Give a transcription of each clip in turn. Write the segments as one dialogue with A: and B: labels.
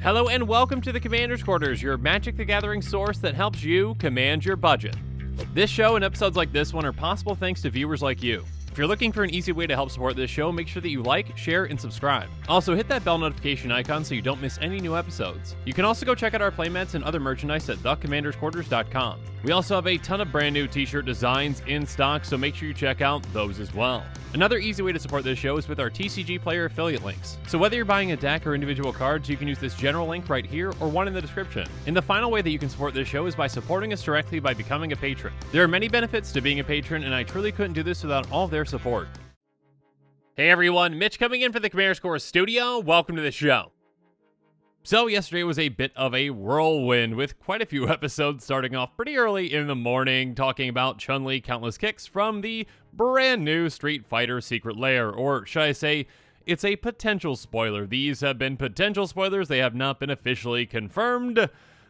A: Hello and welcome to the Commander's Quarters, your Magic the Gathering source that helps you command your budget. This show and episodes like this one are possible thanks to viewers like you. If you're looking for an easy way to help support this show, make sure that you like, share, and subscribe. Also, hit that bell notification icon so you don't miss any new episodes. You can also go check out our playmats and other merchandise at thecommandersquarters.com. We also have a ton of brand new t-shirt designs in stock, so make sure you check out those as well. Another easy way to support this show is with our TCG Player affiliate links. So whether you're buying a deck or individual cards, you can use this general link right here or one in the description. And the final way that you can support this show is by supporting us directly by becoming a patron. There are many benefits to being a patron, and I truly couldn't do this without all of their support. Hey everyone, Mitch coming in for the Commander's Quarters studio. Welcome to the show. So yesterday was a bit of a whirlwind with quite a few episodes starting off pretty early in the morning talking about Chun-Li countless kicks from the brand new Street Fighter Secret Lair, or should I say, it's a potential spoiler. These have been potential spoilers, they have not been officially confirmed,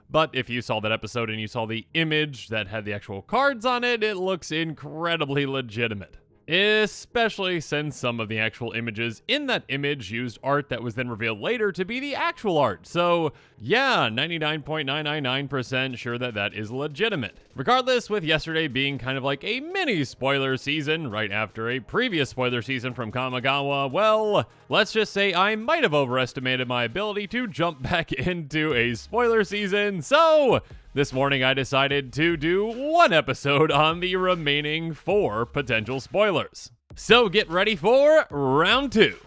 A: but if you saw that episode and you saw the image that had the actual cards on it, it looks incredibly legitimate. Especially since some of the actual images in that image used art that was then revealed later to be the actual art. So yeah, 99.999% sure that that is legitimate. Regardless, with yesterday being kind of like a mini spoiler season right after a previous spoiler season from Kamigawa, well, let's just say I might have overestimated my ability to jump back into a spoiler season. So this morning I decided to do one episode on the remaining 4 potential spoilers. So get ready for round 2.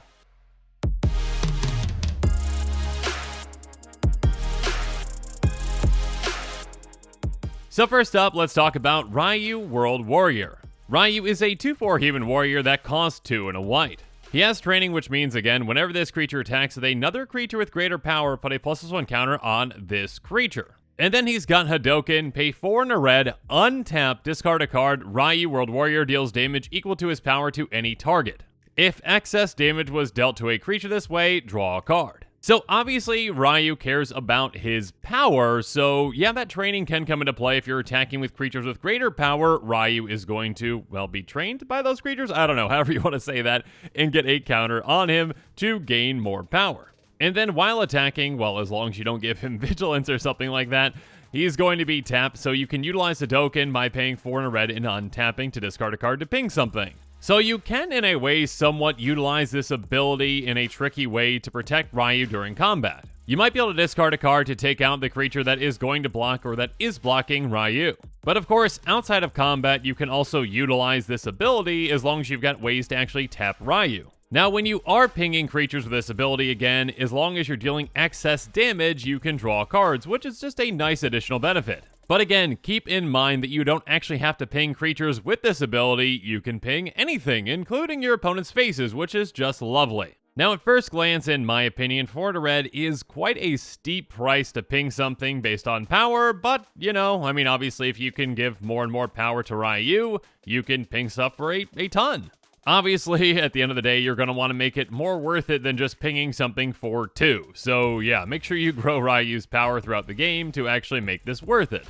A: So first up, let's talk about Ryu World Warrior. Ryu is a 2/4 human warrior that costs 2 and a white. He has training, which means, again, whenever this creature attacks with another creature with greater power, put a +1 counter on this creature. And then he's got Hadouken, pay 4 and a red, untap, discard a card, Ryu World Warrior deals damage equal to his power to any target. If excess damage was dealt to a creature this way, draw a card. So obviously, Ryu cares about his power, so yeah, that training can come into play if you're attacking with creatures with greater power. Ryu is going to, well, be trained by those creatures, I don't know, however you want to say that, and get a counter on him to gain more power. And then while attacking, well, as long as you don't give him vigilance or something like that, he's going to be tapped, so you can utilize the token by paying 4 and a red and untapping to discard a card to ping something. So you can, in a way, somewhat utilize this ability in a tricky way to protect Ryu during combat. You might be able to discard a card to take out the creature that is going to block or that is blocking Ryu. But of course, outside of combat, you can also utilize this ability as long as you've got ways to actually tap Ryu. Now, when you are pinging creatures with this ability again, as long as you're dealing excess damage, you can draw cards, which is just a nice additional benefit. But again, keep in mind that you don't actually have to ping creatures with this ability. You can ping anything, including your opponent's faces, which is just lovely. Now, at first glance, in my opinion, 4 to red is quite a steep price to ping something based on power, but, you know, I mean, obviously, if you can give more and more power to Ryu, you can ping stuff for a ton. Obviously, at the end of the day, you're going to want to make it more worth it than just pinging something for 2. So yeah, make sure you grow Ryu's power throughout the game to actually make this worth it.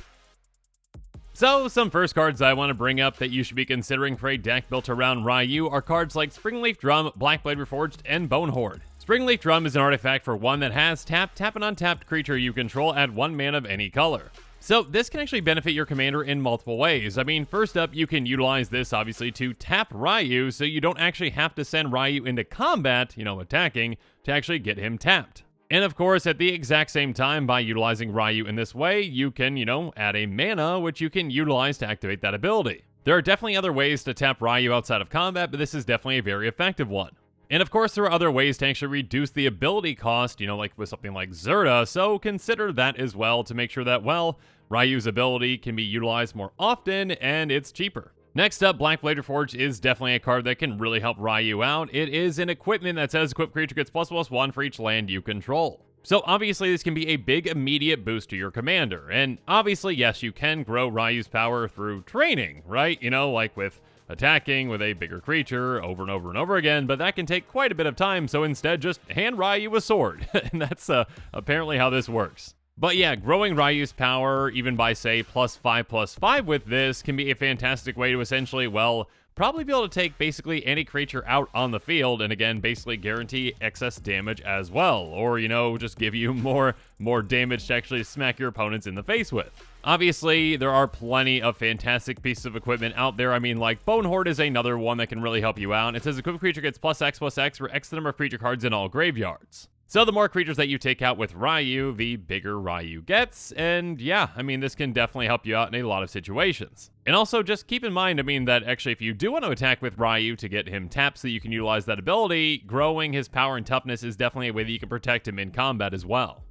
A: So, some first cards I want to bring up that you should be considering for a deck built around Ryu are cards like Springleaf Drum, Blackblade Reforged, and Bone Horde. Springleaf Drum is an artifact for 1 that has tap an untapped creature you control at 1 mana of any color. So this can actually benefit your commander in multiple ways. I mean, first up, you can utilize this, obviously, to tap Ryu, so you don't actually have to send Ryu into combat, attacking, to actually get him tapped. And of course, at the exact same time, by utilizing Ryu in this way, you can, add a mana, which you can utilize to activate that ability. There are definitely other ways to tap Ryu outside of combat, but this is definitely a very effective one. And of course, there are other ways to actually reduce the ability cost, like with something like Zerta, so consider that as well to make sure that, well, Ryu's ability can be utilized more often and it's cheaper. Next up, Blackblade Reforged is definitely a card that can really help Ryu out. It is an equipment that says equipped creature gets +1/+1 for each land you control. So obviously this can be a big immediate boost to your commander. And obviously, yes, you can grow Ryu's power through training, right? Like with attacking with a bigger creature over and over and over again, but that can take quite a bit of time, so instead just hand Ryu a sword. And that's apparently how this works. But yeah, growing Ryu's power, even by say +5/+5 with this, can be a fantastic way to essentially, well, probably be able to take basically any creature out on the field, and again, basically guarantee excess damage as well, or, just give you more damage to actually smack your opponents in the face with. Obviously, there are plenty of fantastic pieces of equipment out there. I mean, like, Bone Horde is another one that can really help you out. It says equipped creature gets +X/+X for X the number of creature cards in all graveyards. So the more creatures that you take out with Ryu, the bigger Ryu gets, and yeah, I mean, this can definitely help you out in a lot of situations. And also, just keep in mind, that actually if you do want to attack with Ryu to get him tapped so you can utilize that ability, growing his power and toughness is definitely a way that you can protect him in combat as well.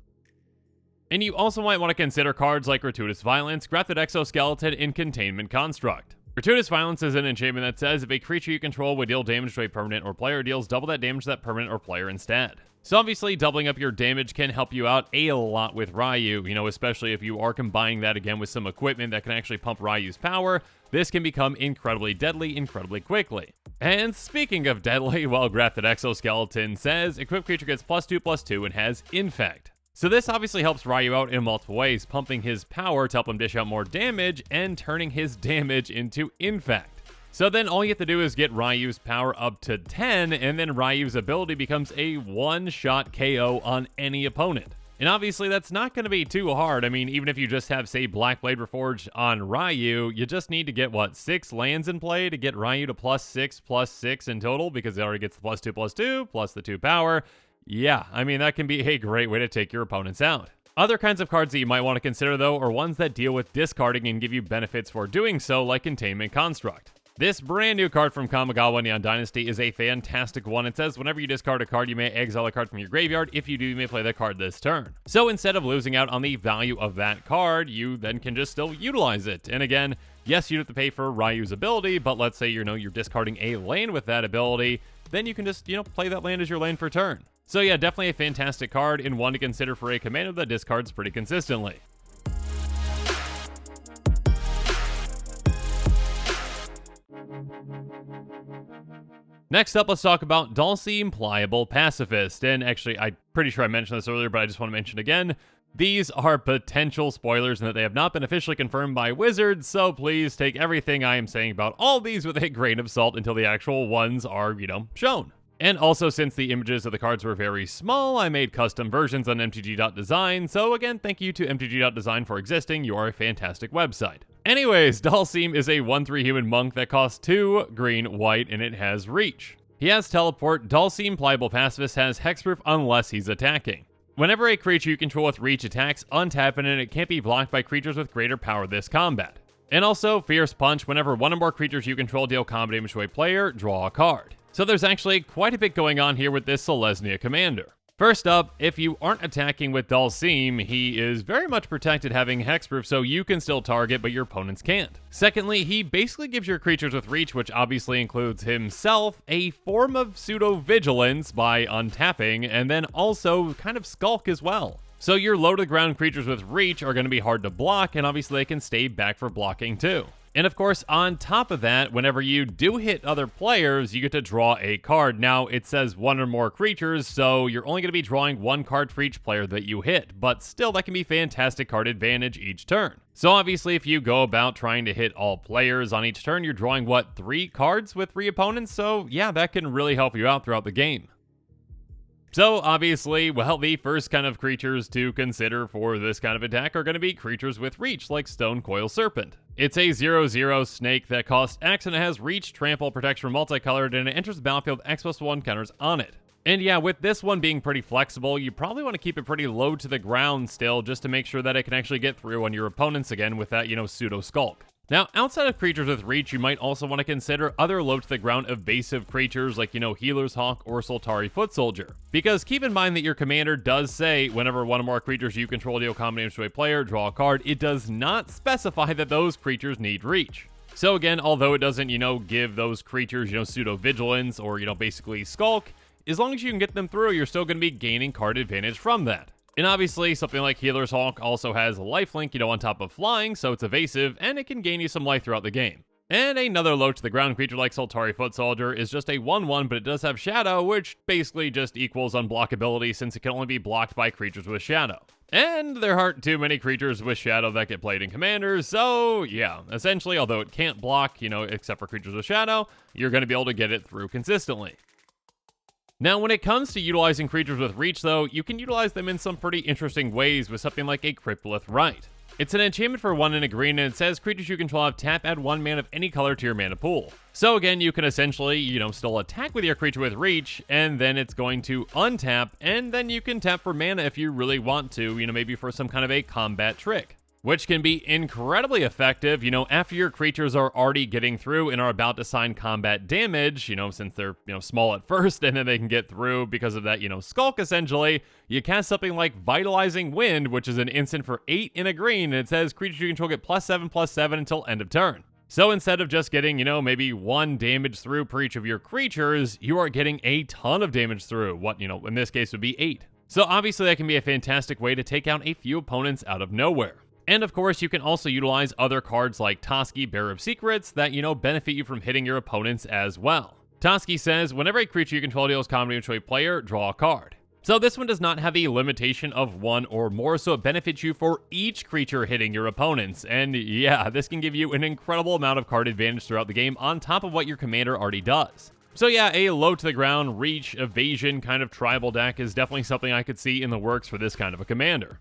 A: And you also might want to consider cards like Gratuitous Violence, Grafted Exoskeleton, and Containment Construct. Gratuitous Violence is an enchantment that says if a creature you control would deal damage to a permanent or player, deals double that damage to that permanent or player instead. So obviously, doubling up your damage can help you out a lot with Ryu, especially if you are combining that again with some equipment that can actually pump Ryu's power. This can become incredibly deadly incredibly quickly. And speaking of deadly, well, Grafted Exoskeleton says equipped creature gets +2/+2 and has Infect. So this obviously helps Ryu out in multiple ways, pumping his power to help him dish out more damage and turning his damage into Infect. So then all you have to do is get Ryu's power up to 10, and then Ryu's ability becomes a one-shot KO on any opponent. And obviously that's not going to be too hard. Even if you just have, say, Blackblade Reforged on Ryu, you just need to get, 6 lands in play to get Ryu to +6/+6 in total, because it already gets the +2/+2, plus the 2 power. Yeah, that can be a great way to take your opponents out. Other kinds of cards that you might want to consider, though, are ones that deal with discarding and give you benefits for doing so, like Containment Construct. This brand new card from Kamigawa Neon Dynasty is a fantastic one. It says whenever you discard a card, you may exile a card from your graveyard. If you do, you may play that card this turn. So instead of losing out on the value of that card, you then can just still utilize it. And again, yes, you have to pay for Ryu's ability, but let's say, you're discarding a land with that ability, then you can just, play that land as your land for turn. So yeah, definitely a fantastic card and one to consider for a commander that discards pretty consistently. Next up, let's talk about Dhalsim Pliable Pacifist. And actually, I'm pretty sure I mentioned this earlier, but I just want to mention again, these are potential spoilers and that they have not been officially confirmed by Wizards, so please take everything I am saying about all these with a grain of salt until the actual ones are, shown. And also, since the images of the cards were very small, I made custom versions on MTG.design, so again, thank you to MTG.design for existing. You are a fantastic website. Anyways, Dhalsim is a 1/3 human monk that costs 2 green, white, and it has reach. He has teleport. Dhalsim Pliable Pacifist has hexproof unless he's attacking. Whenever a creature you control with reach attacks, untap it and it can't be blocked by creatures with greater power this combat. And also, Fierce Punch. Whenever one or more creatures you control deal combat damage to a player, draw a card. So there's actually quite a bit going on here with this Selesnya commander. First up, if you aren't attacking with Dhalsim, he is very much protected having hexproof, so you can still target, but your opponents can't. Secondly, he basically gives your creatures with reach, which obviously includes himself, a form of pseudo-vigilance by untapping, and then also kind of skulk as well. So your low-to-the-ground creatures with reach are going to be hard to block, and obviously they can stay back for blocking too. And of course, on top of that, whenever you do hit other players, you get to draw a card. Now, it says one or more creatures, so you're only going to be drawing one card for each player that you hit, but still, that can be fantastic card advantage each turn. So obviously, if you go about trying to hit all players on each turn, you're drawing, 3 cards with 3 opponents? So yeah, that can really help you out throughout the game. So obviously, the first kind of creatures to consider for this kind of attack are going to be creatures with reach, like Stone Coil Serpent. It's a 0/0 snake that costs X and it has reach, trample, protection, multicolored, and it enters the battlefield X+1 counters on it. And yeah, with this one being pretty flexible, you probably want to keep it pretty low to the ground still, just to make sure that it can actually get through on your opponents again with that, pseudo skulk. Now, outside of creatures with reach, you might also want to consider other low-to-the-ground evasive creatures like, Healer's Hawk or Soltari Foot Soldier. Because keep in mind that your commander does say, whenever one or more creatures you control deal combat damage to a player, draw a card. It does not specify that those creatures need reach. So again, although it doesn't, give those creatures, pseudo-vigilance or, basically skulk, as long as you can get them through, you're still going to be gaining card advantage from that. And obviously, something like Healer's Hawk also has lifelink, on top of flying, so it's evasive, and it can gain you some life throughout the game. And another low to the ground creature like Soltari Foot Soldier is just a 1/1, but it does have Shadow, which basically just equals unblockability since it can only be blocked by creatures with Shadow. And there aren't too many creatures with Shadow that get played in Commanders, so yeah, essentially, although it can't block, except for creatures with Shadow, you're going to be able to get it through consistently. Now, when it comes to utilizing creatures with Reach, though, you can utilize them in some pretty interesting ways with something like a Cryptolith Rite. It's an enchantment for 1 and a green, and it says creatures you control have tap, add 1 mana of any color to your mana pool. So again, you can essentially, still attack with your creature with Reach, and then it's going to untap, and then you can tap for mana if you really want to, maybe for some kind of a combat trick. Which can be incredibly effective, after your creatures are already getting through and are about to sign combat damage, since they're, small at first, and then they can get through because of that, skulk, essentially. You cast something like Vitalizing Wind, which is an instant for 8 in a green, and it says creatures you control get +7/+7 until end of turn. So instead of just getting, maybe 1 damage through per each of your creatures, you are getting a ton of damage through, what, in this case would be 8. So obviously that can be a fantastic way to take out a few opponents out of nowhere. And of course, you can also utilize other cards like Toski, Bearer of Secrets, that, benefit you from hitting your opponents as well. Toski says, whenever a creature you control deals combat damage to a player, draw a card. So this one does not have a limitation of 1 or more, so it benefits you for each creature hitting your opponents. And yeah, this can give you an incredible amount of card advantage throughout the game on top of what your commander already does. So yeah, a low to the ground, reach, evasion kind of tribal deck is definitely something I could see in the works for this kind of a commander.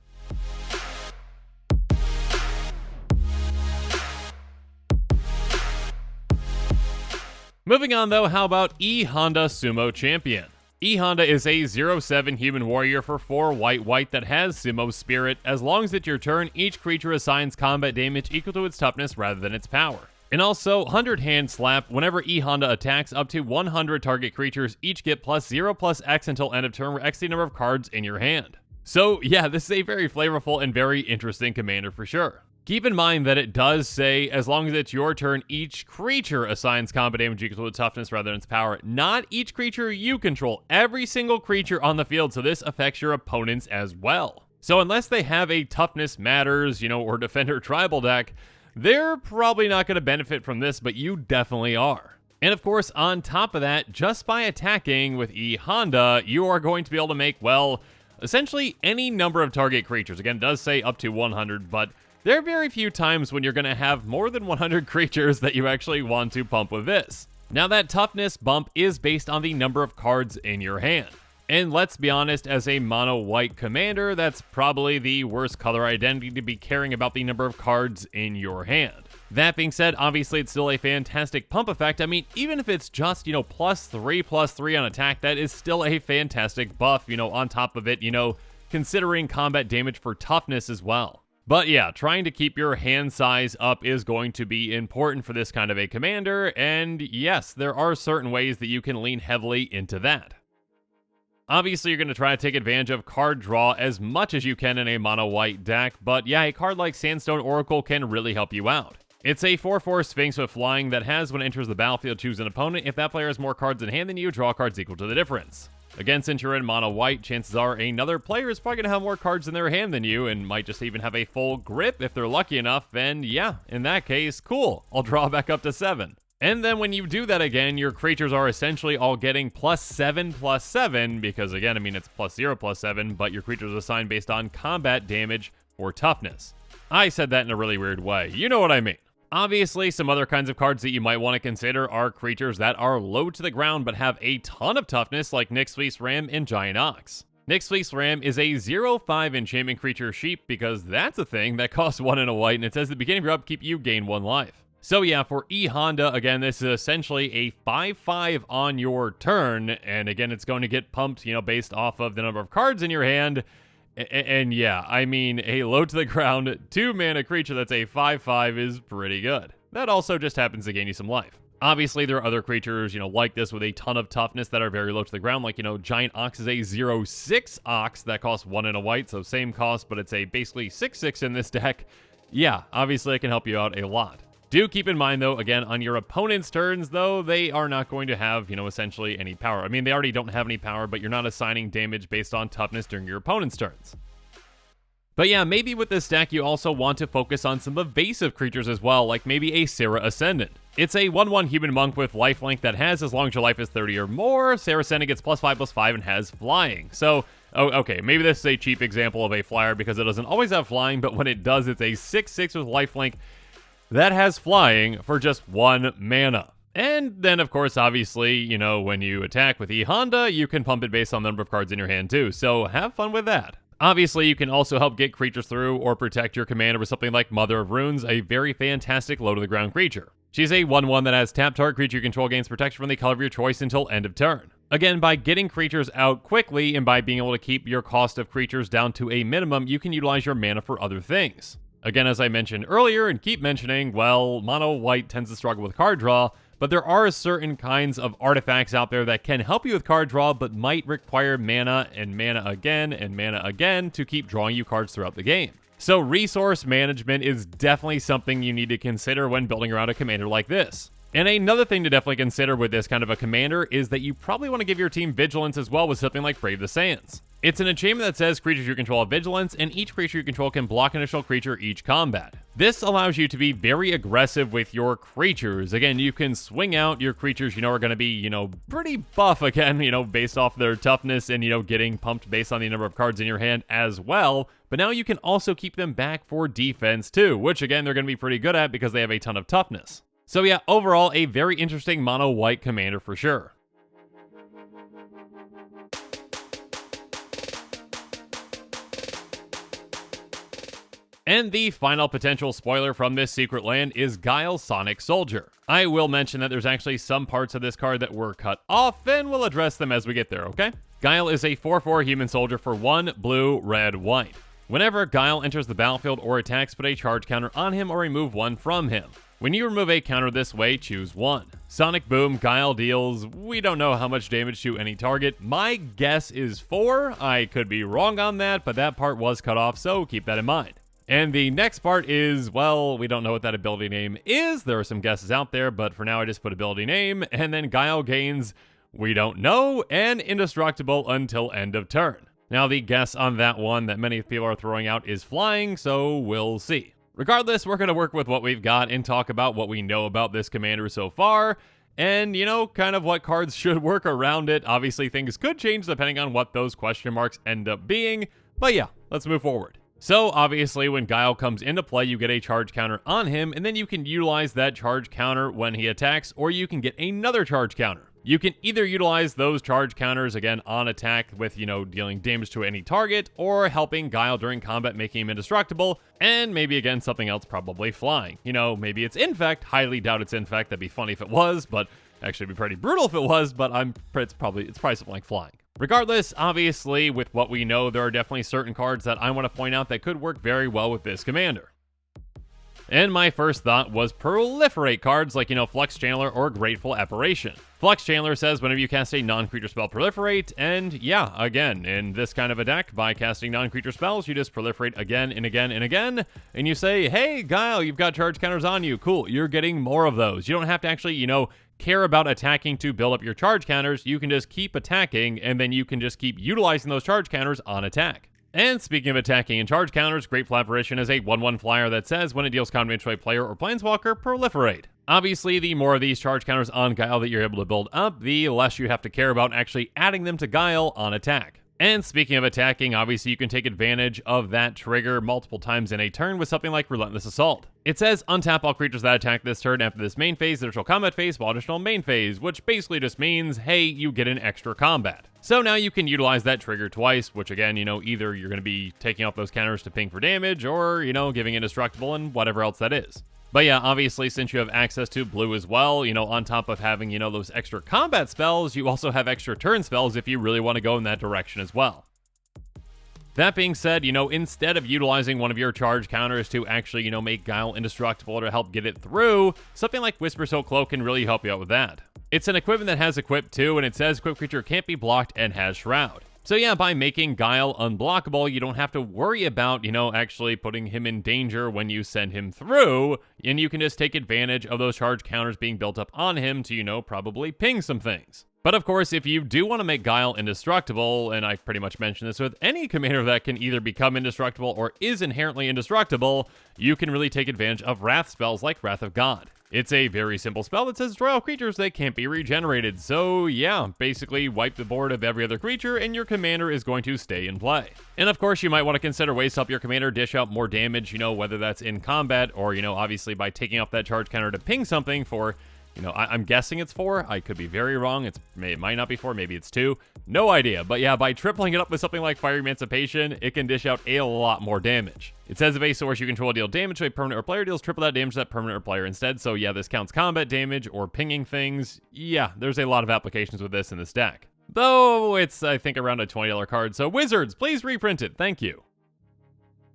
A: Moving on though, how about E-Honda Sumo Champion? E-Honda is a 0/7 human warrior for 4 white that has Sumo Spirit. As long as it's your turn, each creature assigns combat damage equal to its toughness rather than its power. And also, 100 Hand Slap, whenever E-Honda attacks, up to 100 target creatures each get +0/+X until end of turn, where X the number of cards in your hand. So yeah, this is a very flavorful and very interesting commander for sure. Keep in mind that it does say, as long as it's your turn, each creature assigns combat damage equal to its toughness rather than its power. Not each creature you control, every single creature on the field, so this affects your opponents as well. So unless they have a Toughness Matters, or Defender Tribal deck, they're probably not going to benefit from this, but you definitely are. And of course, on top of that, just by attacking with E-Honda, you are going to be able to make, well, essentially any number of target creatures. Again, it does say up to 100, but there are very few times when you're going to have more than 100 creatures that you actually want to pump with this. Now, that toughness bump is based on the number of cards in your hand. And let's be honest, as a mono-white commander, that's probably the worst color identity to be caring about the number of cards in your hand. That being said, obviously it's still a fantastic pump effect. I mean, even if it's just, +3/+3 on attack, that is still a fantastic buff, on top of it, considering combat damage for toughness as well. But yeah, trying to keep your hand size up is going to be important for this kind of a commander, and yes, there are certain ways that you can lean heavily into that. Obviously, you're going to try to take advantage of card draw as much as you can in a mono-white deck, but yeah, a card like Sandstone Oracle can really help you out. It's a 4/4 Sphinx with flying that has, when it enters the battlefield, choose an opponent. If that player has more cards in hand than you, draw cards equal to the difference. Again, since you're in mono-white, chances are another player is probably going to have more cards in their hand than you, and might just even have a full grip if they're lucky enough, and yeah, in that case, cool, I'll draw back up to 7. And then when you do that again, your creatures are essentially all getting +7/+7, because again, it's +0/+7, but your creatures are assigned based on combat damage or toughness. I said that in a really weird way, you know what I mean. Obviously, some other kinds of cards that you might want to consider are creatures that are low to the ground but have a ton of toughness, like Nyxfleece Ram and Giant Ox. Nyxfleece Ram is a 0/5 enchantment creature sheep, because that's a thing that costs 1 and a white, and it says at the beginning of your upkeep you gain 1 life. So yeah, for E-Honda, again, this is essentially a 5/5 on your turn, and again, it's going to get pumped, based off of the number of cards in your hand. And yeah, a low to the ground 2 mana creature that's a 5/5 is pretty good. That also just happens to gain you some life. Obviously, there are other creatures, like this with a ton of toughness that are very low to the ground, like, Giant Ox is a 0/6 Ox that costs 1 and a white, so same cost, but it's a basically 6/6 in this deck. Yeah, obviously it can help you out a lot. Do keep in mind, though, again, on your opponent's turns, though, they are not going to have, essentially any power. They already don't have any power, but you're not assigning damage based on toughness during your opponent's turns. But yeah, maybe with this deck, you also want to focus on some evasive creatures as well, like maybe a Serra Ascendant. It's a 1/1 human monk with lifelink that has as long as your life is 30 or more. Saraceni gets +5/+5 and has flying. So, okay, maybe this is a cheap example of a flyer because it doesn't always have flying, but when it does, it's a 6/6 with lifelink that has flying for just 1 mana. And then, of course, obviously, you know, when you attack with E-Honda, you can pump it based on the number of cards in your hand too, so have fun with that. Obviously, you can also help get creatures through or protect your commander with something like Mother of Runes, a very fantastic low-to-the-ground creature. She's a 1/1 that has tap target creature you control gains protection from the color of your choice until end of turn. Again, by getting creatures out quickly and by being able to keep your cost of creatures down to a minimum, you can utilize your mana for other things. Again, as I mentioned earlier and keep mentioning, well, mono white tends to struggle with card draw, but there are certain kinds of artifacts out there that can help you with card draw, but might require mana and mana again to keep drawing you cards throughout the game. So resource management is definitely something you need to consider when building around a commander like this. And another thing to definitely consider with this kind of a commander is that you probably want to give your team vigilance as well with something like Brave the Sands. It's an enchantment that says creatures you control have vigilance, and each creature you control can block an additional creature each combat. This allows you to be very aggressive with your creatures. Again, you can swing out your creatures, are going to be, pretty buff again, based off their toughness and, getting pumped based on the number of cards in your hand as well. But now you can also keep them back for defense too, which again, they're going to be pretty good at because they have a ton of toughness. So yeah, overall, a very interesting mono white commander for sure. And the final potential spoiler from this secret land is Guile Sonic Soldier. I will mention that there's actually some parts of this card that were cut off, and we'll address them as we get there, okay? Guile is a 4/4 human soldier for 1 blue, red, white. Whenever Guile enters the battlefield or attacks, put a charge counter on him or remove 1 from him. When you remove a counter this way, choose 1. Sonic Boom, Guile deals, we don't know how much damage to any target. My guess is 4. I could be wrong on that, but that part was cut off, so keep that in mind. And the next part is, well, we don't know what that ability name is. There are some guesses out there, but for now I just put ability name, and then Guile gains, we don't know, and indestructible until end of turn. Now the guess on that one that many people are throwing out is flying, so we'll see. Regardless, we're going to work with what we've got and talk about what we know about this commander so far, and, kind of what cards should work around it. Obviously, things could change depending on what those question marks end up being, but yeah, let's move forward. So, obviously, when Guile comes into play, you get a charge counter on him, and then you can utilize that charge counter when he attacks, or you can get another charge counter. You can either utilize those charge counters, again, on attack with, dealing damage to any target, or helping Guile during combat, making him indestructible, and maybe, again, something else, probably flying. Maybe it's Infect. Highly doubt it's Infect. That'd be funny if it was, but actually it'd be pretty brutal if it was, but it's probably something like flying. Regardless, obviously, with what we know, there are definitely certain cards that I want to point out that could work very well with this commander. And my first thought was proliferate cards like, Flux Channeler or Grateful Apparition. Flux Channeler says whenever you cast a non-creature spell, proliferate, and yeah, again, in this kind of a deck, by casting non-creature spells, you just proliferate again and again and again, and you say, hey, Guile, you've got charge counters on you, cool, you're getting more of those. You don't have to actually, care about attacking to build up your charge counters. You can just keep attacking, and then you can just keep utilizing those charge counters on attack. And speaking of attacking and charge counters, Grateful Apparition is a 1/1 flyer that says when it deals combat damage to a player or planeswalker, proliferate. Obviously, the more of these charge counters on Guile that you're able to build up, the less you have to care about actually adding them to Guile on attack. And speaking of attacking, obviously you can take advantage of that trigger multiple times in a turn with something like Relentless Assault. It says untap all creatures that attack this turn after this main phase, additional combat phase, while additional main phase, which basically just means, hey, you get an extra combat. So now you can utilize that trigger twice, which again, either you're going to be taking off those counters to ping for damage, or, giving indestructible and whatever else that is. But yeah, obviously, since you have access to blue as well, on top of having, those extra combat spells, you also have extra turn spells if you really want to go in that direction as well. That being said, instead of utilizing one of your charge counters to actually, make Guile indestructible or to help get it through, something like Whisper Soul Cloak can really help you out with that. It's an equipment that has equip too, and it says equipped creature can't be blocked and has Shroud. So yeah, by making Guile unblockable, you don't have to worry about, actually putting him in danger when you send him through, and you can just take advantage of those charge counters being built up on him to, probably ping some things. But of course, if you do want to make Guile indestructible, and I pretty much mentioned this with any commander that can either become indestructible or is inherently indestructible, you can really take advantage of Wrath spells like Wrath of God. It's a very simple spell that says destroy all creatures that can't be regenerated. So yeah, basically wipe the board of every other creature and your commander is going to stay in play. And of course, you might want to consider ways to help your commander dish out more damage, whether that's in combat or, obviously by taking off that charge counter to ping something for, I'm guessing it's 4. I could be very wrong. It might not be 4. Maybe it's 2. No idea. But yeah, by tripling it up with something like Fire Emancipation, it can dish out a lot more damage. It says if a source you control deal damage to a permanent or player deals triple that damage to that permanent or player instead. So yeah, this counts combat damage or pinging things. Yeah, there's a lot of applications with this in this deck. Though it's, I think, around a $20 card. So Wizards, please reprint it. Thank you.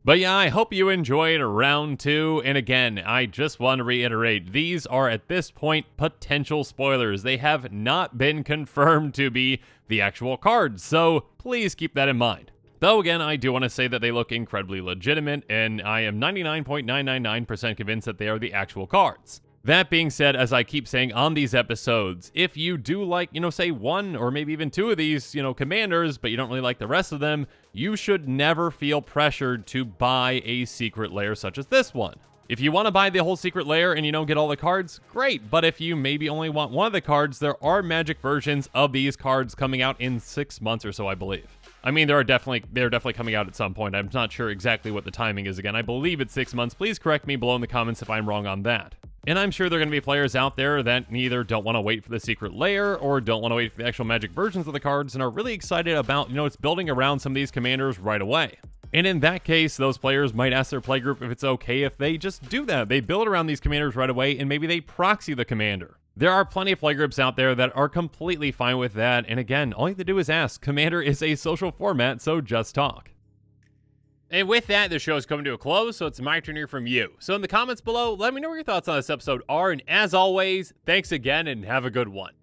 A: But yeah, I hope you enjoyed round 2, and again, I just want to reiterate, these are at this point potential spoilers. They have not been confirmed to be the actual cards, so please keep that in mind. Though again, I do want to say that they look incredibly legitimate, and I am 99.999% convinced that they are the actual cards. That being said, as I keep saying on these episodes, if you do like, say 1 or maybe even 2 of these, commanders, but you don't really like the rest of them, you should never feel pressured to buy a secret lair such as this one. If you want to buy the whole secret lair and you don't get all the cards, great, but if you maybe only want one of the cards, there are magic versions of these cards coming out in 6 months or so, I believe. I mean, they're definitely coming out at some point. I'm not sure exactly what the timing is again. I believe it's 6 months. Please correct me below in the comments if I'm wrong on that. And I'm sure there are going to be players out there that either don't want to wait for the secret lair or don't want to wait for the actual magic versions of the cards and are really excited about, it's building around some of these commanders right away. And in that case, those players might ask their playgroup if it's okay if they just do that. They build around these commanders right away and maybe they proxy the commander. There are plenty of playgroups out there that are completely fine with that. And again, all you have to do is ask. Commander is a social format, so just talk. And with that, the show is coming to a close, so it's my turn to hear from you. So in the comments below, let me know what your thoughts on this episode are. And as always, thanks again and have a good one.